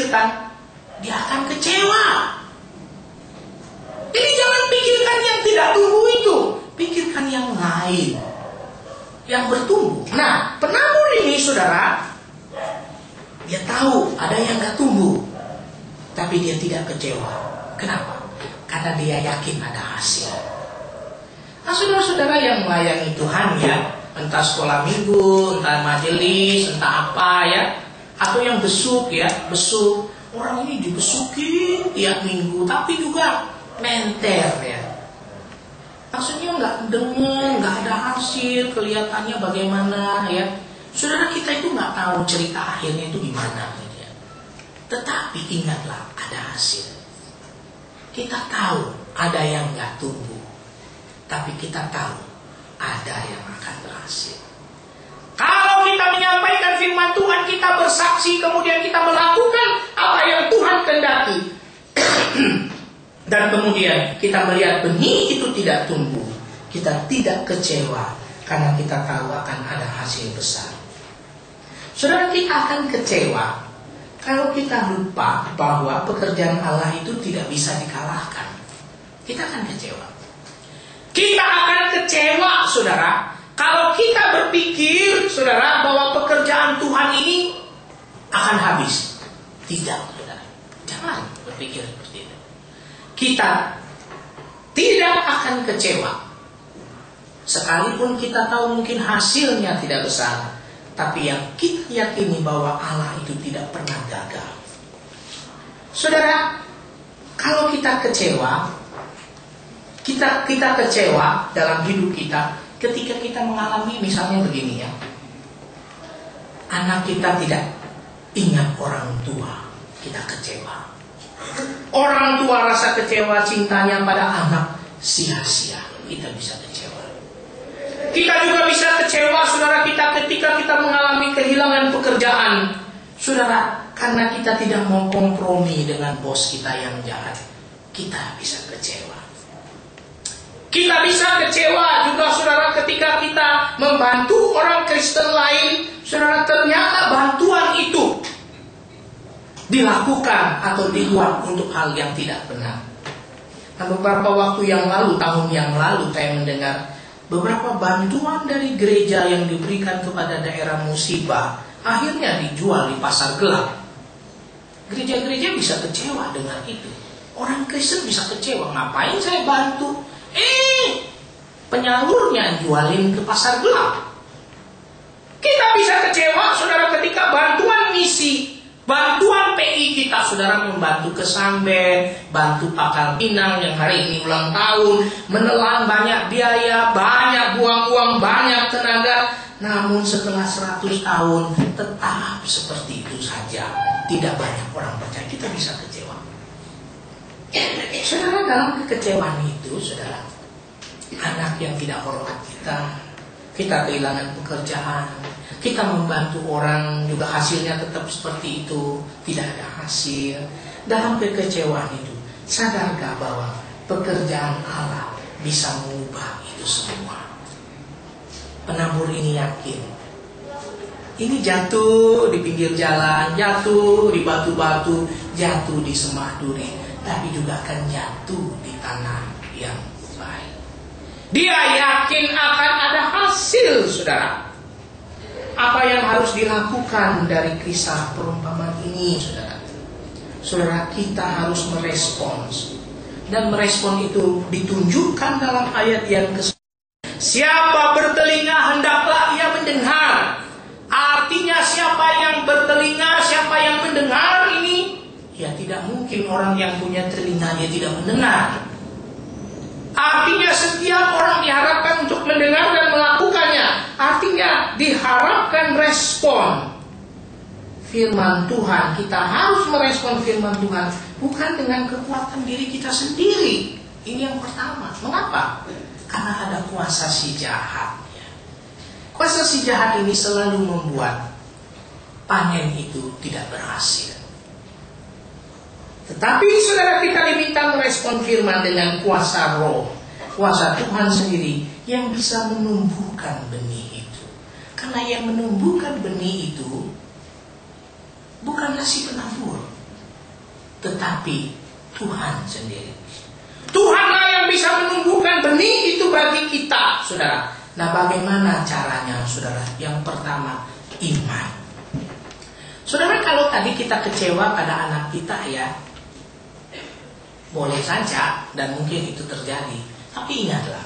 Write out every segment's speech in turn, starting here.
pikirkan, dia akan kecewa. Jadi jangan pikirkan yang tidak tumbuh itu, pikirkan yang lain, yang bertumbuh. Nah, penabur ini saudara, dia tahu ada yang gak tumbuh, tapi dia tidak kecewa. Kenapa? Karena dia yakin ada hasil. Nah, saudara-saudara yang melayani Tuhan ya, entah sekolah minggu, entah majelis, entah apa ya, atau yang besuk ya, besuk. Orang ini dibesukin tiap minggu, tapi juga menter ya. Maksudnya nggak dengar, nggak ada hasil, kelihatannya bagaimana ya. Saudara, kita itu nggak tahu cerita akhirnya itu gimana gitu ya. Tetapi ingatlah, ada hasil. Kita tahu ada yang nggak tumbuh, tapi kita tahu ada yang akan berhasil. Kalau kita menyampaikan firman Tuhan, kita bersaksi, kemudian kita melakukan apa yang Tuhan kehendaki, dan kemudian kita melihat benih itu tidak tumbuh, kita tidak kecewa karena kita tahu akan ada hasil besar. Saudara, kita akan kecewa kalau kita lupa bahwa pekerjaan Allah itu tidak bisa dikalahkan. Kita akan kecewa. Kita akan kecewa, saudara, kalau kita berpikir, saudara, bahwa pekerjaan Tuhan ini akan habis. Tidak, saudara. Jangan berpikir seperti itu. Kita tidak akan kecewa. Sekalipun kita tahu mungkin hasilnya tidak besar, tapi yang kita yakini bahwa Allah itu tidak pernah gagal. Saudara, kalau kita kecewa, kita kecewa dalam hidup kita ketika kita mengalami misalnya begini ya. Anak kita tidak ingat orang tua, kita kecewa. Orang tua rasa kecewa, cintanya pada anak sia-sia, kita bisa kecewa. Kita juga bisa kecewa, saudara, ketika kita mengalami kehilangan pekerjaan, saudara, karena kita tidak mau kompromi dengan bos kita yang jahat, kita bisa kecewa. Kita bisa kecewa juga, saudara, ketika kita membantu orang Kristen lain, saudara, ternyata bantuan itu dilakukan atau dibuat untuk hal yang tidak benar. Nah, beberapa waktu yang lalu, tahun yang lalu, saya mendengar beberapa bantuan dari gereja yang diberikan kepada daerah musibah akhirnya dijual di pasar gelap. Gereja-gereja bisa kecewa dengan itu. Orang Kristen bisa kecewa, ngapain saya bantu? Penyalurnya jualin ke pasar gelap. Kita bisa kecewa, saudara, ketika bantuan misi, bantuan PI kita, saudara, membantu ke Samben, bantu Pakal Pinang yang hari ini ulang tahun, menelan banyak biaya, banyak buang uang, banyak tenaga, namun setelah 100 tahun tetap seperti itu saja. Tidak banyak orang percaya, kita bisa kecewa. Saudara, dalam kekecewaan itu, saudara, anak yang tidak hormat kita kehilangan pekerjaan, kita membantu orang juga hasilnya tetap seperti itu, tidak ada hasil. Dalam kekecewaan itu, sadarkah bahwa pekerjaan Allah bisa mengubah itu semua? Penabur ini yakin, ini jatuh di pinggir jalan, jatuh di batu-batu, jatuh di semah duri, tapi juga akan jatuh di tanah yang baik. Dia yakin akan ada hasil, saudara. Apa yang harus dilakukan dari kisah perumpamaan ini, saudara? Saudara, kita harus merespons. Dan merespon itu ditunjukkan dalam ayat yang ke-10. Siapa bertelinga hendaklah ia mendengar. Artinya siapa yang bertelinga, siapa yang mendengar ini, ya tidak mungkin orang yang punya telinga dia tidak mendengar. Artinya setiap orang diharapkan untuk mendengar dan melakukannya. Artinya diharapkan respon firman Tuhan. Kita harus merespon firman Tuhan, bukan dengan kekuatan diri kita sendiri. Ini yang pertama. Mengapa? Karena ada kuasa si jahat. Kuasa si jahat ini selalu membuat panen itu tidak berhasil. Tetapi saudara, kita diminta merespon firman dengan kuasa roh, kuasa Tuhan sendiri yang bisa menumbuhkan benih itu. Karena yang menumbuhkan benih itu bukanlah si penabur, tetapi Tuhan sendiri. Tuhanlah yang bisa menumbuhkan benih itu bagi kita, saudara. Nah, bagaimana caranya, saudara? Yang pertama, iman. Saudara, kalau tadi kita kecewa pada anak kita, ya boleh saja dan mungkin itu terjadi. Tapi ingatlah,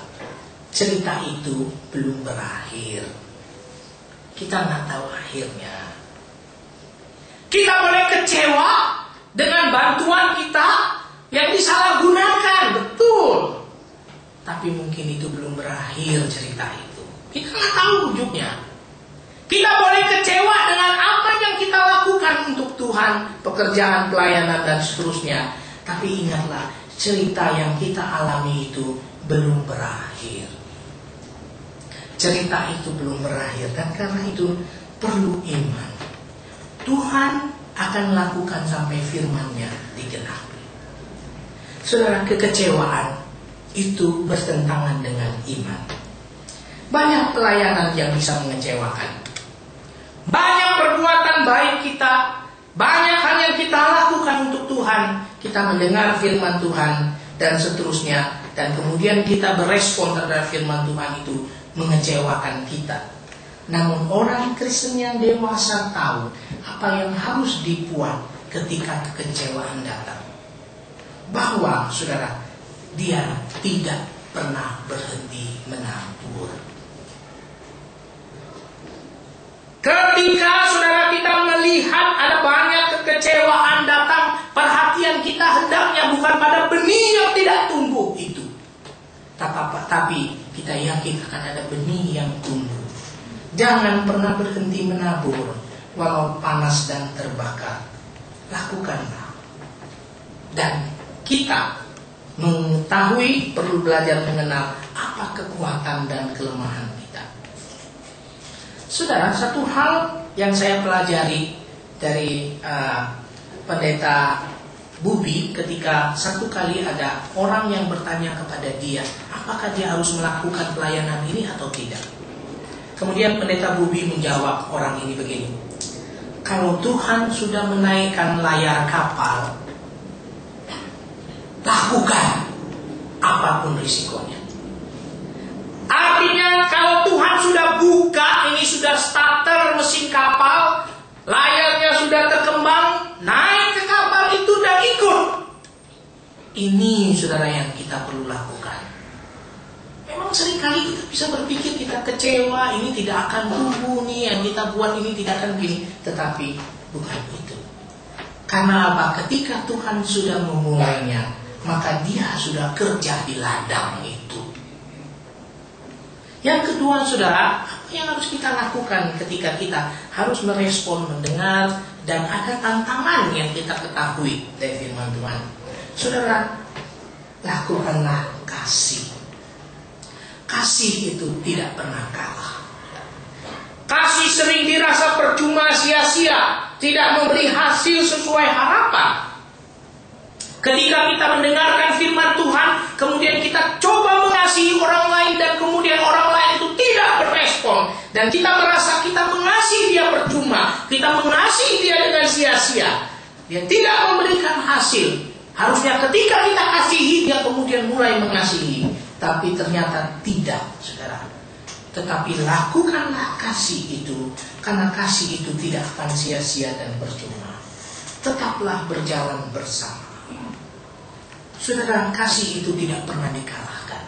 cerita itu belum berakhir. Kita nggak tahu akhirnya. Kita boleh kecewa dengan bantuan kita yang disalahgunakan, betul. Tapi mungkin itu belum berakhir cerita itu. Kita nggak tahu ujungnya. Kita boleh kecewa dengan apa yang kita lakukan untuk Tuhan, pekerjaan, pelayanan, dan seterusnya. Tapi ingatlah, cerita yang kita alami itu belum berakhir. Cerita itu belum berakhir, dan karena itu perlu iman. Tuhan akan lakukan sampai firman-Nya digenapi. Saudara, kekecewaan itu bertentangan dengan iman. Banyak pelayanan yang bisa mengecewakan. Banyak perbuatan baik kita, banyak hal yang kita lakukan untuk Tuhan. Kita mendengar firman Tuhan dan seterusnya, dan kemudian kita berespon terhadap firman Tuhan itu mengecewakan kita. Namun orang Kristen yang dewasa tahu apa yang harus dibuat ketika kekecewaan datang. Bahwa, saudara, dia tidak pernah berhenti menabur. Ketika saudara kita melihat ada banyak kekecewaan datang, perhatian kita hendaknya bukan pada benih yang tidak tumbuh itu, tapi kita yakin akan ada benih yang tumbuh. Jangan pernah berhenti menabur walau panas dan terbakar. Lakukanlah. Dan kita mengetahui, perlu belajar mengenal apa kekuatan dan kelemahan kita. Saudara, satu hal yang saya pelajari dari pendeta Bubi ketika satu kali ada orang yang bertanya kepada dia, apakah dia harus melakukan pelayanan ini atau tidak. Kemudian pendeta Bubi menjawab orang ini begini, kalau Tuhan sudah menaikkan layar kapal, lakukan apapun risikonya. Artinya kalau Tuhan sudah buka, ini sudah starter mesin kapal, layarnya sudah terkembang, naik ke kapal itu dan ikut. Ini, saudara, yang kita perlu lakukan. Memang seringkali kita bisa berpikir, kita kecewa, ini tidak akan tumbuh nih, yang kita buat ini tidak akan begini. Tetapi bukan itu. Karena apa? Ketika Tuhan sudah memulainya, maka dia sudah kerja di ladang itu. Yang kedua, saudara, apa yang harus kita lakukan ketika kita harus merespon, mendengar, dan ada tantangan yang kita ketahui dari firman Tuhan. Saudara, lakukanlah kasih. Kasih itu tidak pernah kalah. Kasih sering dirasa percuma, sia-sia, tidak memberi hasil sesuai harapan. Ketika kita mendengarkan firman Tuhan, kemudian kita coba mengasihi orang lain, dan kemudian orang lain itu tidak berespon, dan kita merasa kita mengasihi dia percuma, kita mengasihi dia dengan sia-sia, dia tidak memberikan hasil. Harusnya ketika kita kasihi, dia kemudian mulai mengasihi, tapi ternyata tidak, saudara. Tetapi lakukanlah kasih itu, karena kasih itu tidak akan sia-sia dan percuma. Tetaplah berjalan bersama. Saudara, kasih itu tidak pernah dikalahkan.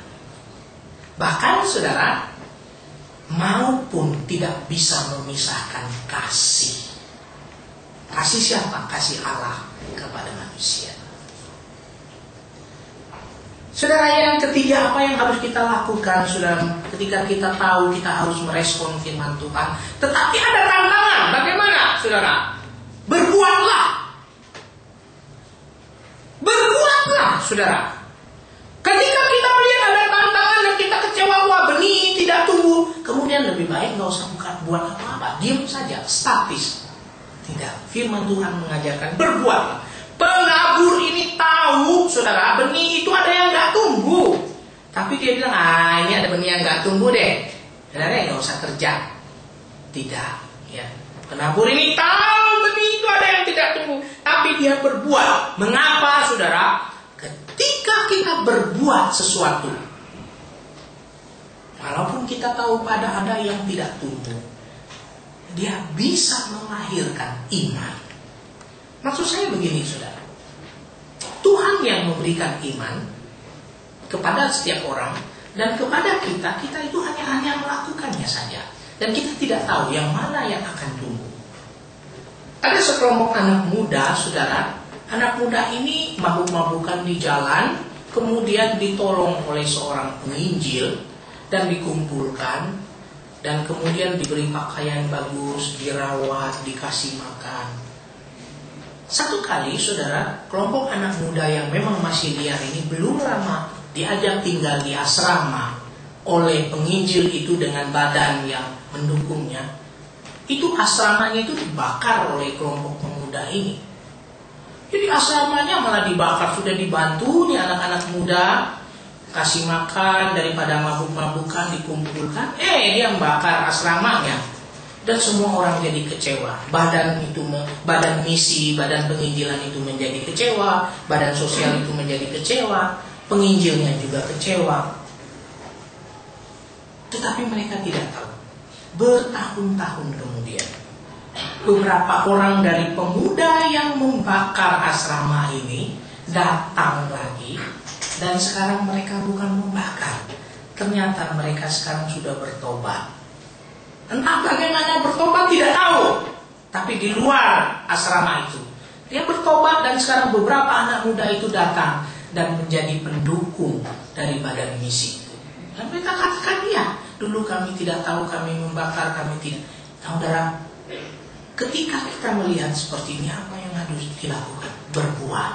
Bahkan, saudara, maupun tidak bisa memisahkan kasih. Kasih siapa? Kasih Allah kepada manusia. Saudara, yang ketiga, apa yang harus kita lakukan, saudara, ketika kita tahu kita harus merespon firman Tuhan, tetapi ada tantangan. Bagaimana, saudara? Berbuatlah. Berbuatlah, saudara. Ketika kita melihat ada tantangan dan kita kecewa, wah benih tidak tumbuh, kemudian lebih baik nggak usah buat apa-apa, diam saja, statis. Tidak, firman Tuhan mengajarkan berbuatlah. Penabur ini tahu, saudara, benih itu ada yang nggak tumbuh, tapi dia bilang, ini ada benih yang nggak tumbuh deh, saudara, nggak usah kerja. Tidak, ya. Penabur ini tahu benih itu ada yang tidak tumbuh, tetapi dia berbuat. Mengapa, saudara? Ketika kita berbuat sesuatu, walaupun kita tahu ada yang tidak tumbuh, dia bisa melahirkan iman. Maksud saya begini, saudara. Tuhan yang memberikan iman kepada setiap orang, dan kepada kita itu hanya melakukannya saja. Dan kita tidak tahu yang mana yang akan tumbuh. Ada sekelompok anak muda, saudara. Anak muda ini mabuk-mabukan di jalan, kemudian ditolong oleh seorang penginjil dan dikumpulkan, dan kemudian diberi pakaian bagus, dirawat, dikasih makan. Satu kali, saudara, kelompok anak muda yang memang masih liar ini belum lama diajak tinggal di asrama oleh penginjil itu dengan badan yang mendukungnya. Itu asramanya itu dibakar oleh kelompok pemuda ini. Jadi asramanya malah dibakar, sudah dibantu nih anak-anak muda, kasih makan, daripada mabuk-mabukan dikumpulkan, dia membakar asramanya. Dan semua orang jadi kecewa. Badan misi, badan penginjilan itu menjadi kecewa, badan sosial itu menjadi kecewa, penginjilnya juga kecewa. Tetapi mereka tidak tahu. Bertahun-tahun kemudian, beberapa orang dari pemuda yang membakar asrama ini datang lagi. Dan sekarang mereka bukan membakar. Ternyata mereka sekarang sudah bertobat. Entah bagaimana bertobat tidak tahu. Tapi di luar asrama itu, dia bertobat, dan sekarang beberapa anak muda itu datang dan menjadi pendukung dari badan misi itu. Dan mereka katakan, dulu kami tidak tahu, kami membakar, kami tidak. Saudara, ketika kita melihat seperti ini, apa yang harus dilakukan? Berbuat.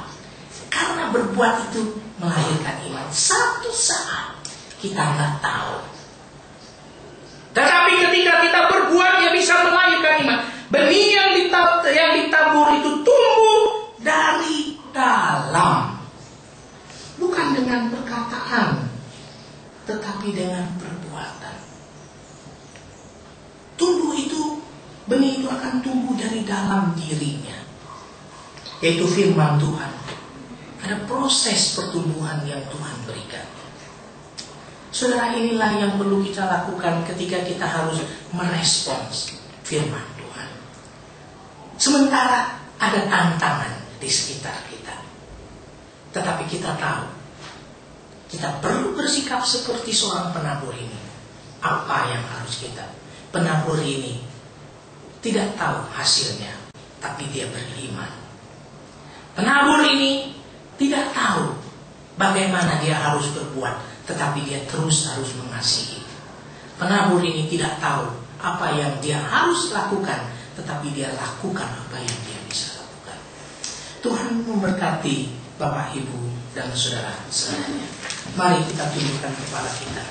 Karena berbuat itu melahirkan iman. Satu saat kita nggak tahu. Tetapi ketika kita berbuat, dia bisa melahirkan iman. Benih yang ditabur itu tumbuh dari dalam. Bukan dengan perkataan, tetapi dengan perbuatan. Benih itu akan tumbuh dari dalam dirinya, yaitu firman Tuhan. Ada proses pertumbuhan yang Tuhan berikan. Saudara, inilah yang perlu kita lakukan ketika kita harus merespons firman Tuhan. Sementara ada tantangan di sekitar kita, tetapi kita tahu kita perlu bersikap seperti seorang penabur ini. Apa yang harus kita? Penabur ini tidak tahu hasilnya, tapi dia beriman. Penabur ini tidak tahu bagaimana dia harus berbuat, tetapi dia terus harus mengasihi. Penabur ini tidak tahu apa yang dia harus lakukan, tetapi dia lakukan apa yang dia bisa lakukan. Tuhan memberkati Bapak, Ibu, dan saudara-saudaranya. Mari kita tundukkan kepala kita.